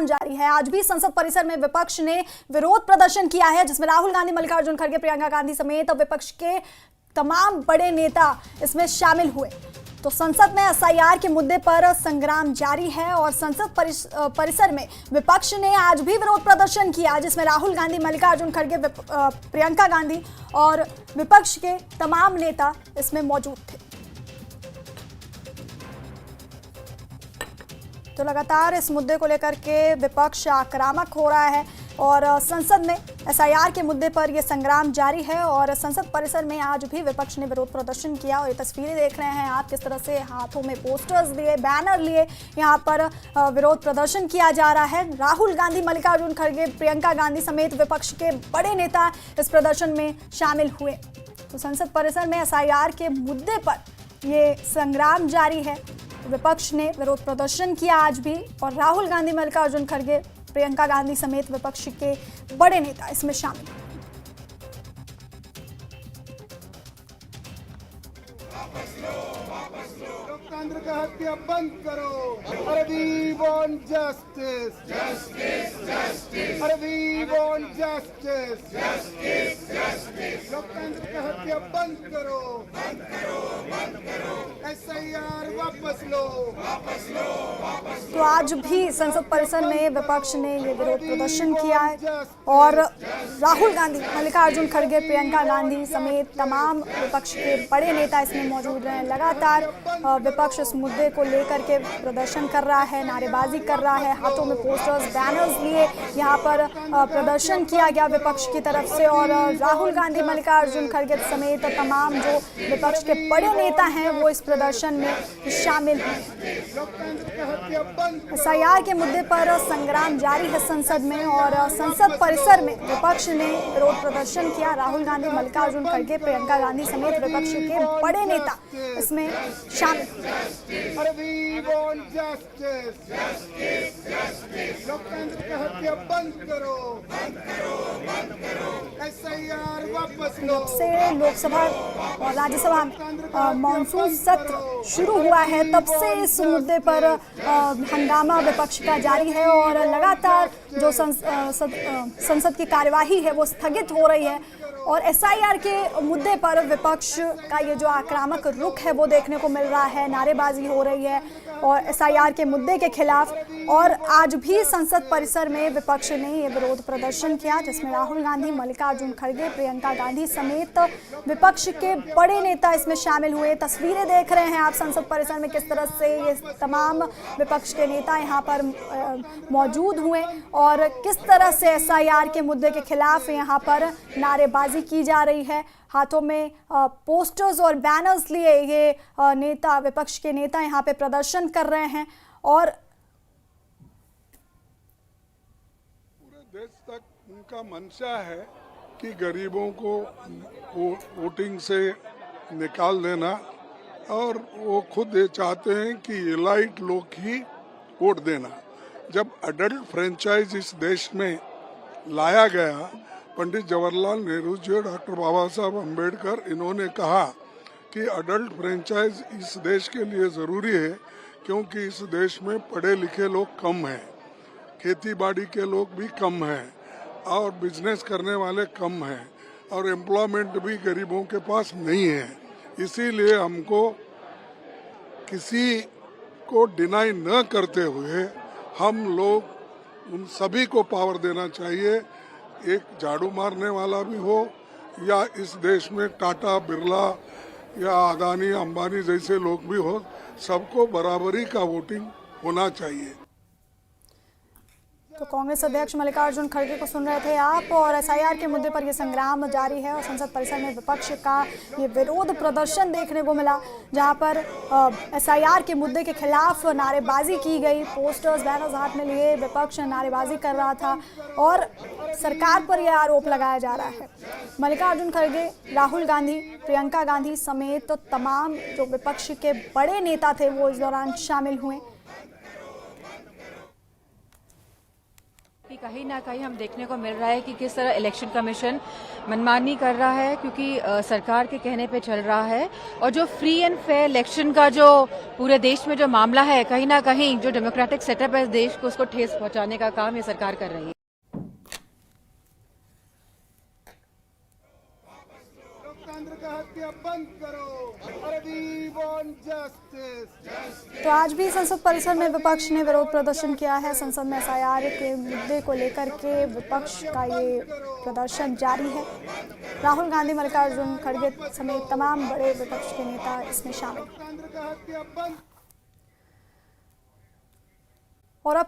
संग्राम जारी है। आज भी संसद परिसर में विपक्ष ने विरोध प्रदर्शन किया है, जिसमें राहुल गांधी, मल्लिकार्जुन खड़गे, प्रियंका गांधी समेत विपक्ष के तमाम बड़े नेता इसमें शामिल हुए। तो संसद में एसआईआर के मुद्दे पर संग्राम जारी है और संसद परिसर में विपक्ष ने आज भी विरोध प्रदर्शन किया, जिसमें राहुल गांधी, मल्लिकार्जुन खड़गे, प्रियंका गांधी और विपक्ष के तमाम नेता इसमें मौजूद थे। तो लगातार इस मुद्दे को लेकर के विपक्ष आक्रामक हो रहा है और संसद में एसआईआर के मुद्दे पर यह संग्राम जारी है। और संसद परिसर में आज भी विपक्ष ने विरोध प्रदर्शन किया और ये तस्वीरें देख रहे हैं आप, किस तरह से हाथों में पोस्टर्स लिए, बैनर लिए यहाँ पर विरोध प्रदर्शन किया जा रहा है। राहुल गांधी, मल्लिकार्जुन खड़गे, प्रियंका गांधी समेत विपक्ष के बड़े नेता इस प्रदर्शन में शामिल हुए। तो संसद परिसर में एसआईआर के मुद्दे पर ये संग्राम जारी है। विपक्ष ने विरोध प्रदर्शन किया आज भी और राहुल गांधी, मल्लिकार्जुन खड़गे, प्रियंका गांधी समेत विपक्ष के बड़े नेता इसमें शामिल। लोकतंत्र का हत्या बंद करो। अरे we want justice, justice, justice. अरे we want justice, justice, justice. लोकतंत्र का हत्या बंद करो, बंद करो, बंद करो। एसआईआर वापस लो, वापस लो, वापस लो। तो आज भी संसद परिसर में विपक्ष ने ये विरोध प्रदर्शन किया है और राहुल गांधी, मल्लिकार्जुन खड़गे, प्रियंका गांधी समेत तमाम विपक्ष के बड़े नेता इसमें मौजूद रहे। लगातार विपक्ष इस मुद्दे को लेकर के प्रदर्शन कर रहा है, नारेबाजी कर रहा है, हाथों में पोस्टर्स, बैनर्स लिए यहाँ पर प्रदर्शन किया गया विपक्ष की तरफ से। और राहुल गांधी, मल्लिकार्जुन खड़गे समेत तमाम जो विपक्ष के बड़े नेता हैं वो इस प्रदर्शन में शामिल हैं। एसआईआर के मुद्दे पर संग्राम जारी है संसद में और संसद परिसर में विपक्ष ने विरोध प्रदर्शन किया। राहुल गांधी, मल्लिकार्जुन खड़गे, प्रियंका गांधी समेत विपक्ष के बड़े नेता इसमें शामिल। अरे we want justice, justice, justice. लोकतंत्र का हत्या बंद करो, बंद करो, बंद करो। एसआईआर वापस लो। जब से लोकसभा और राज्यसभा में मॉनसून सत्र शुरू हुआ है तब से इस मुद्दे पर हंगामा विपक्ष का जारी है और लगातार जो संसद की कार्यवाही है वो स्थगित हो रही है। और एसआईआर के मुद्दे पर विपक्ष का ये जो आक्रामक रुख है वो देखने को मिल रहा है, नारेबाजी हो रही है और एसआईआर के मुद्दे के खिलाफ। और आज भी संसद परिसर में विपक्ष ने ये विरोध प्रदर्शन किया, जिसमें राहुल गांधी, मल्लिकार्जुन खड़गे, प्रियंका गांधी समेत विपक्ष के बड़े नेता इसमें शामिल हुए। तस्वीरें देख रहे हैं आप संसद परिसर में, किस तरह से ये तमाम विपक्ष के नेता यहाँ पर मौजूद हुए और किस तरह से एसआईआर के मुद्दे के खिलाफ यहाँ पर नारेबाजी की जा रही है। हाथों में पोस्टर्स और बैनर्स लिए ये नेता, विपक्ष के नेता यहाँ पे प्रदर्शन कर रहे हैं और पूरे देश तक उनका मंशा है कि गरीबों को वोटिंग से निकाल देना और वो खुद ये चाहते हैं कि एलाइट लोग ही वोट देना। जब अडल्ट फ्रेंचाइज इस देश में लाया गया, पंडित जवाहरलाल नेहरू जी और डॉक्टर बाबा साहब अम्बेडकर, इन्होंने कहा कि अडल्ट फ्रेंचाइज इस देश के लिए ज़रूरी है क्योंकि इस देश में पढ़े लिखे लोग कम हैं, खेती बाड़ी के लोग भी कम हैं और बिजनेस करने वाले कम हैं और एम्प्लॉयमेंट भी गरीबों के पास नहीं है। इसीलिए हमको किसी को डिनाई न करते हुए हम लोग उन सभी को पावर देना चाहिए। एक झाड़ू मारने वाला भी हो या इस देश में टाटा, बिरला या अदानी, अंबानी जैसे लोग भी हो, सबको बराबरी का वोटिंग होना चाहिए। तो कांग्रेस अध्यक्ष मल्लिकार्जुन खड़गे को सुन रहे थे आप और एसआईआर के मुद्दे पर यह संग्राम जारी है और संसद परिसर में विपक्ष का ये विरोध प्रदर्शन देखने को मिला, जहां पर एसआईआर के मुद्दे के खिलाफ नारेबाजी की गई। पोस्टर्स, बैनर्स हाथ में लिए विपक्ष नारेबाजी कर रहा था और सरकार पर यह आरोप लगाया जा रहा है। मल्लिकार्जुन खड़गे, राहुल गांधी, प्रियंका गांधी समेत तो तमाम जो विपक्ष के बड़े नेता थे वो इस दौरान शामिल हुए। कि कहीं ना कहीं हम देखने को मिल रहा है कि किस तरह इलेक्शन कमीशन मनमानी कर रहा है, क्योंकि सरकार के कहने पे चल रहा है। और जो फ्री एंड फेयर इलेक्शन का जो पूरे देश में जो मामला है, कहीं ना कहीं जो डेमोक्रेटिक सेटअप है देश को, उसको ठेस पहुंचाने का काम ये सरकार कर रही है। लोकतंत्र का हत्या बंद करो। अरे वी वांट जस्टिस। तो आज भी संसद परिसर में विपक्ष ने विरोध प्रदर्शन किया है। संसद में एसआईआर के मुद्दे को लेकर के विपक्ष का ये प्रदर्शन जारी है। राहुल गांधी, मल्लिकार्जुन खड़गे समेत तमाम बड़े विपक्ष के नेता इसमें शामिल। लोकतंत्र का हत्या बंद